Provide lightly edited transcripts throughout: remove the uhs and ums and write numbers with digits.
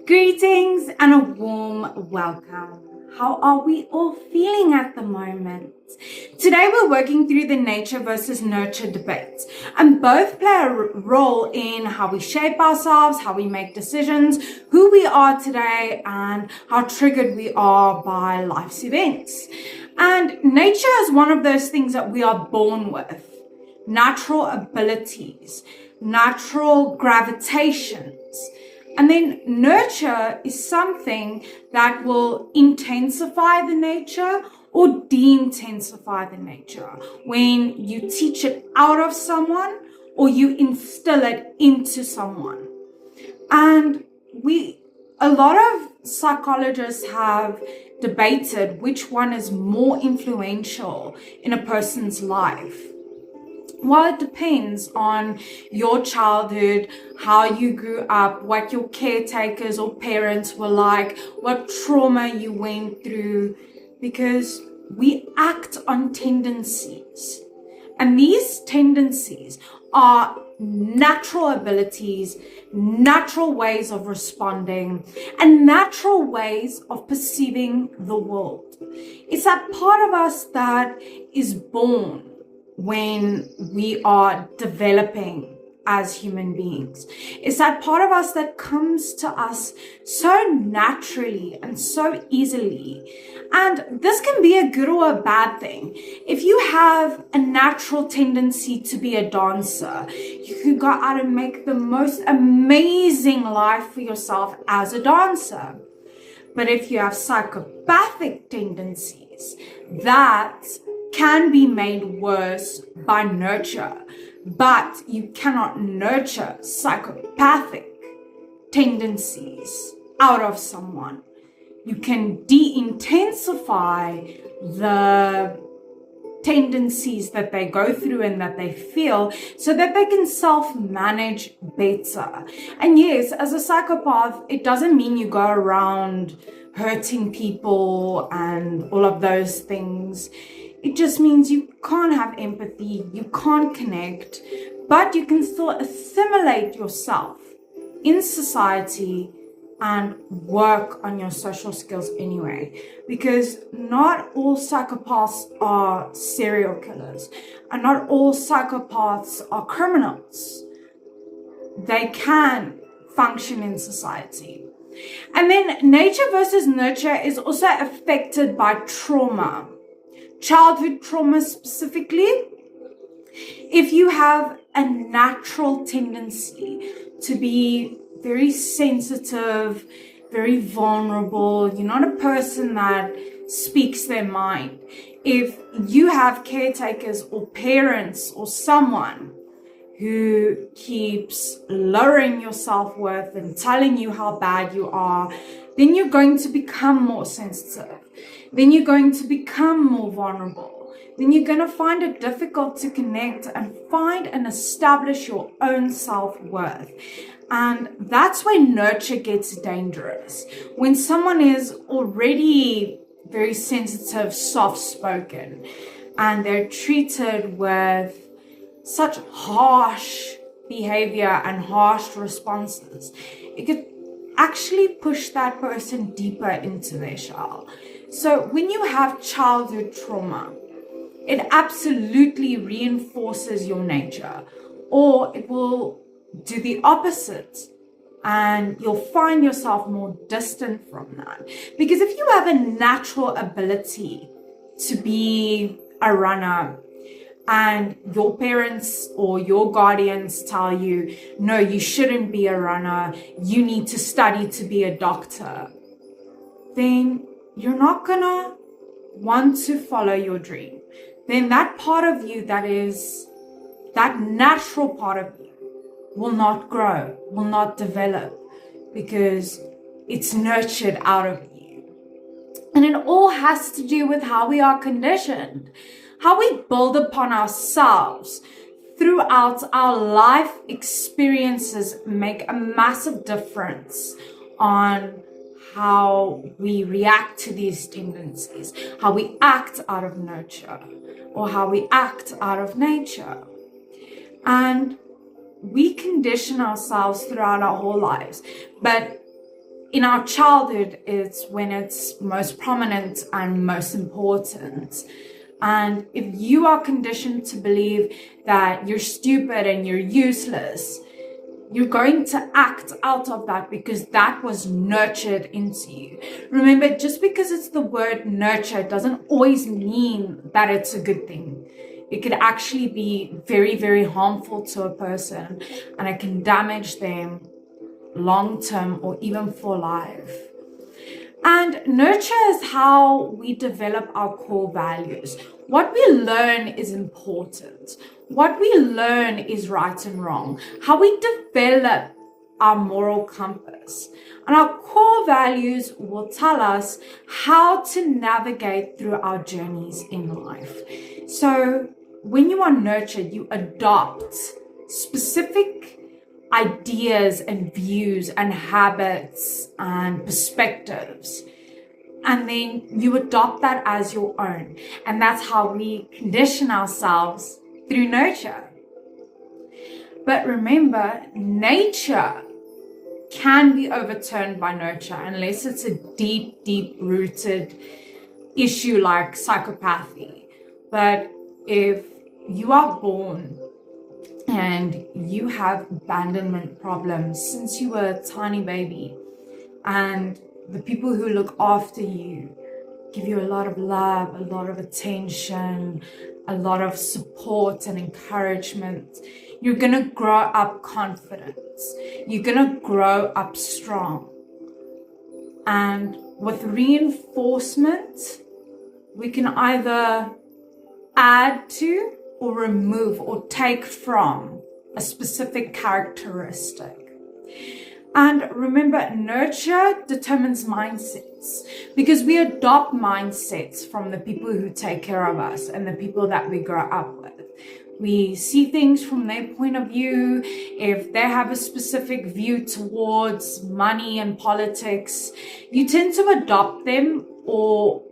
Greetings and a warm welcome. How are we all feeling at the moment? Today we're working through the nature versus nurture debate, and both play a role in how we shape ourselves, how we make decisions, who we are today, and how triggered we are by life's events. And nature is one of those things that we are born with. Natural abilities, natural gravitations. And then nurture is something that will intensify the nature or de-intensify the nature when you teach it out of someone or you instill it into someone. And a lot of psychologists have debated which one is more influential in a person's life. Well, it depends on your childhood, how you grew up, what your caretakers or parents were like, what trauma you went through, because we act on tendencies. And these tendencies are natural abilities, natural ways of responding, and natural ways of perceiving the world. It's that part of us that is born when we are developing as human beings. It's that part of us that comes to us so naturally and so easily. And this can be a good or a bad thing. If you have a natural tendency to be a dancer, you can go out and make the most amazing life for yourself as a dancer. But if you have psychopathic tendencies, that can be made worse by nurture, but you cannot nurture psychopathic tendencies out of someone. You can de-intensify the tendencies that they go through and that they feel so that they can self-manage better. And yes, as a psychopath, it doesn't mean you go around hurting people and all of those things. It just means you can't have empathy, you can't connect, but you can still assimilate yourself in society and work on your social skills anyway. Because not all psychopaths are serial killers, and not all psychopaths are criminals. They can function in society. And then nature versus nurture is also affected by trauma. Childhood trauma specifically. If you have a natural tendency to be very sensitive, very vulnerable, you're not a person that speaks their mind. If you have caretakers or parents or someone who keeps lowering your self-worth and telling you how bad you are, then you're going to become more sensitive. Then you're going to become more vulnerable. Then you're going to find it difficult to connect and find and establish your own self-worth. And that's when nurture gets dangerous. When someone is already very sensitive, soft-spoken, and they're treated with such harsh behavior and harsh responses, it could actually push that person deeper into their shell. So when you have childhood trauma, it absolutely reinforces your nature, or it will do the opposite, and you'll find yourself more distant from that. Because if you have a natural ability to be a runner, and your parents or your guardians tell you, no, you shouldn't be a runner, you need to study to be a doctor, then you're not gonna want to follow your dream. Then that part of you that is that natural part of you will not grow, will not develop, because it's nurtured out of you. And it all has to do with how we are conditioned. How we build upon ourselves throughout our life experiences make a massive difference on how we react to these tendencies, how we act out of nurture, or how we act out of nature. And we condition ourselves throughout our whole lives. But in our childhood, it's when it's most prominent and most important. And if you are conditioned to believe that you're stupid and you're useless, you're going to act out of that because that was nurtured into you. Remember, just because it's the word nurture doesn't always mean that it's a good thing. It could actually be very, very harmful to a person, and it can damage them long term or even for life. And nurture is how we develop our core values. What we learn is important. What we learn is right and wrong. How we develop our moral compass. And our core values will tell us how to navigate through our journeys in life. So when you are nurtured, you adopt specific ideas and views and habits and perspectives, and then you adopt that as your own. And that's how we condition ourselves through nurture. But remember, nature can be overturned by nurture unless it's a deep rooted issue like psychopathy. But if you are born and you have abandonment problems since you were a tiny baby, and the people who look after you give you a lot of love, a lot of attention, a lot of support and encouragement, you're going to grow up confident. You're going to grow up strong. And with reinforcement, we can either add to or remove or take from a specific characteristic. And remember, nurture determines mindsets, because we adopt mindsets from the people who take care of us and the people that we grow up with. We see things from their point of view. If they have a specific view towards money and politics, you tend to adopt them, or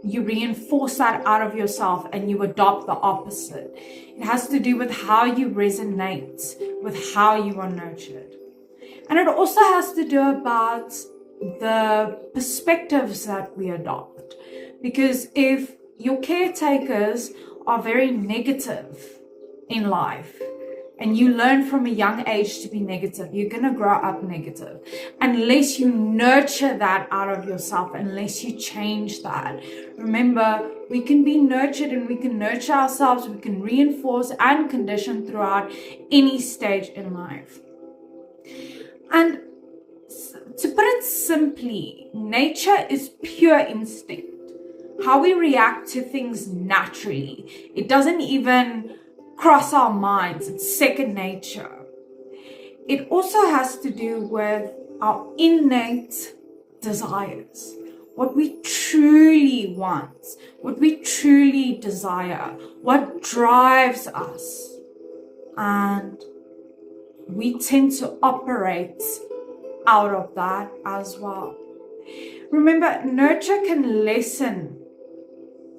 you reinforce that out of yourself and you adopt the opposite. It has to do with how you resonate with how you are nurtured. And it also has to do about the perspectives that we adopt. Because if your caretakers are very negative in life, and you learn from a young age to be negative, you're going to grow up negative. Unless you nurture that out of yourself, unless you change that. Remember, we can be nurtured and we can nurture ourselves. We can reinforce and condition throughout any stage in life. And to put it simply, nature is pure instinct. How we react to things naturally. It doesn't even cross our minds. It's second nature. It also has to do with our innate desires, what we truly want, what we truly desire, what drives us. And we tend to operate out of that as well. Remember, nurture can lessen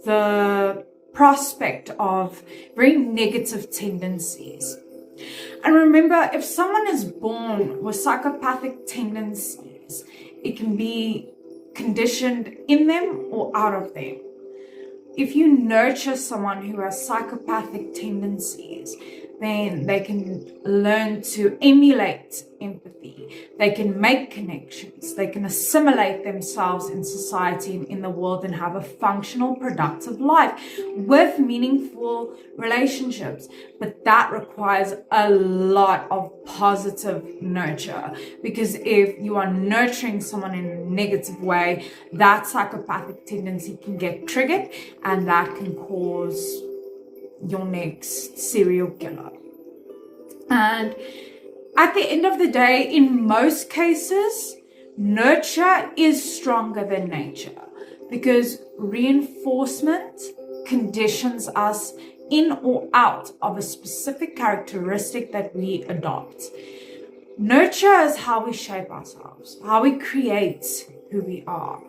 the prospect of very negative tendencies. And remember, if someone is born with psychopathic tendencies, it can be conditioned in them or out of them. If you nurture someone who has psychopathic tendencies, then they can learn to emulate empathy. They can make connections. They can assimilate themselves in society and in the world and have a functional, productive life with meaningful relationships. But that requires a lot of positive nurture, because if you are nurturing someone in a negative way, that psychopathic tendency can get triggered, and that can cause your next serial killer. And at the end of the day, in most cases, nurture is stronger than nature, because reinforcement conditions us in or out of a specific characteristic that we adopt. Nurture is how we shape ourselves, how we create who we are.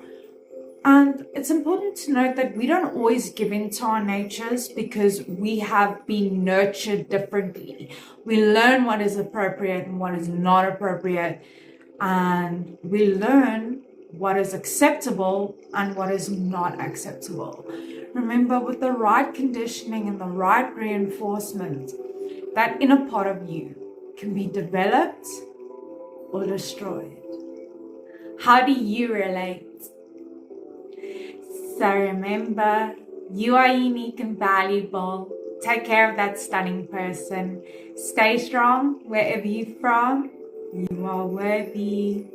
And it's important to note that we don't always give in to our natures, because we have been nurtured differently. We learn what is appropriate and what is not appropriate and we learn what is acceptable and what is not acceptable. Remember, with the right conditioning and the right reinforcement, that inner part of you can be developed or destroyed. How do you relate? So remember, you are unique and valuable. Take care of that stunning person. Stay strong wherever you're from. You are worthy.